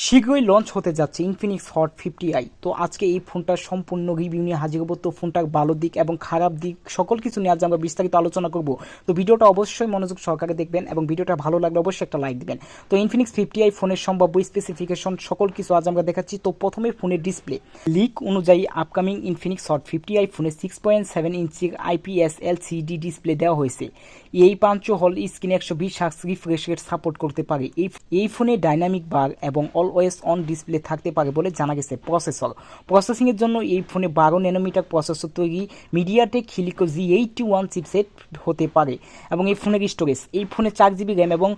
শীঘ্রই লঞ্চ হতে যাচ্ছে ইনফিনিক্স হট 50i। তো আজকে এই ফোনটার সম্পূর্ণ রিভিউ নিয়ে হাজির হবো। তো ফোনটার ভালো দিক এবং খারাপ দিক সকল কিছু নিয়ে আজ আমরা বিস্তারিত আলোচনা করব। তো ভিডিওটা অবশ্যই মনোযোগ সহকারে দেখবেন এবং ভিডিওটা ভালো লাগলে অবশ্যই একটা লাইক দিবেন। তো ইনফিনিক্স 50i ফোনের সম্ভাব্য স্পেসিফিকেশন সকল কিছু আজ আমরা দেখাচ্ছি। তো প্রথমে ফোনের ডিসপ্লে লিক অনুযায়ী আপকামিং ইনফিনিক্স হট 50i ফোনে 6.7 ইঞ্চির IPS LCD ডিসপ্লে দেওয়া হয়েছে। এই পাঞ্চ হল স্ক্রিনে 120 হার্টজ রিফ্রেশ রেট সাপোর্ট করতে পারে। এই ফোনে ডাইনামিক বার এবং অলওয়েজ অন ডিসপ্লে থাকতে পারে বলে জানা গেছে। প্রসেসিংয়ের জন্য এই ফোনে 12 ন্যানোমিটার প্রসেসর তৈরি মিডিয়াটেক হিলিকো G81 চিপসেট হতে পারে। এবং এই ফোনের স্টোরেজ, এই ফোনে 4GB র্যাম এবং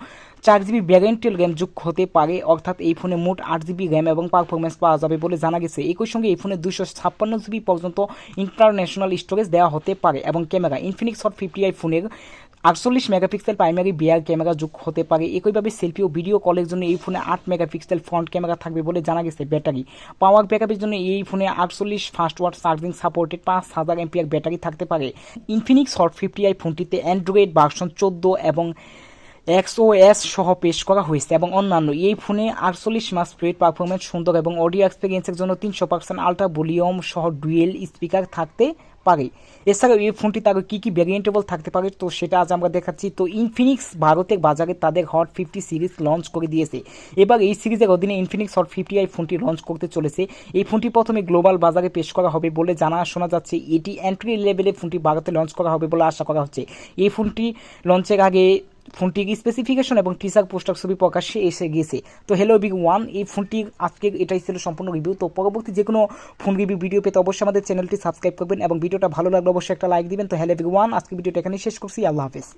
4GB ভ্যারিয়েন্টাল র্যাম যুক্ত হতে পারে, অর্থাৎ এই ফোনে মোট 8GB র্যাম এবং পারফরমেন্স পাওয়া যাবে বলে জানা গেছে। একই সঙ্গে এই ফোনে 256GB পর্যন্ত ইন্টারন্যাশনাল স্টোরেজ দেওয়া হতে পারে। এবং ক্যামেরা, ইনফিনিক্স হট 50i ফোনের 48 মেগাপিক্সেল প্রাইমারি বিয়ার ক্যামেরা যুক্ত হতে পারে। একইভাবে সেলফি ও ভিডিও কলের জন্য এই ফোনে 8 মেগাপিক্সেল ফ্রন্ট ক্যামেরা থাকবে বলে জানা গেছে। ব্যাটারি পাওয়ার ব্যাকআপের জন্য এই ফোনে 48 ফাস্ট ওয়াট চার্জিং সাপোর্টেড 5000 এমপিআর ব্যাটারি থাকতে পারে। ইনফিনিক্স হট 50i ফোনটিতে অ্যান্ড্রয়েড ভার্সন 14 এবং XOS সহ পেশ করা হয়েছে এবং অন্যান্য। এই ফোনে 48 মাস ফ্লুইড পারফরমেন্স, সুন্দর এবং অডিও এক্সপিরিয়েন্সের জন্য 300% আল্ট্রা ভলিউম সহ ডুয়েল স্পিকার থাকতে পারে। এছাড়াও এই ফোনটি তার কী কী ভ্যারিয়েন্টেবল থাকতে পারে তো সেটা আজ আমরা দেখাচ্ছি। তো ইনফিনিক্স ভারতের বাজারে তাদের হট 50 সিরিজ লঞ্চ করে দিয়েছে। এবার এই সিরিজের অধীনে ইনফিনিক্স হট 50i ফোনটি লঞ্চ করতে চলেছে। এই ফোনটি প্রথমে গ্লোবাল বাজারে পেশ করা হবে বলে শোনা যাচ্ছে। এটি এন্ট্রি লেভেলে ফোনটি ভারতে লঞ্চ করা হবে বলে আশা করা হচ্ছে। এই ফোনটি লঞ্চের আগে ফোনটির স্পেসিফিকেশন এবং টিজার পোস্টার ছবি প্রকাশ্যে এসে গেছে। তো হ্যালো এভরিওয়ান, এই ফোনটির আজকে এটাই ছিল সম্পূর্ণ রিভিউ। তো পরবর্তী যে কোনো ফোন রিভিউ ভিডিও পেতে অবশ্যই আমাদের চ্যানেলটি সাবস্ক্রাইব করবেন এবং ভিডিওটা ভালো লাগলে অবশ্যই একটা লাইক দিবেন। তো হ্যালো এভরিওয়ান, আজকে ভিডিওটা এখানে শেষ করছি। আল্লাহ হাফেজ।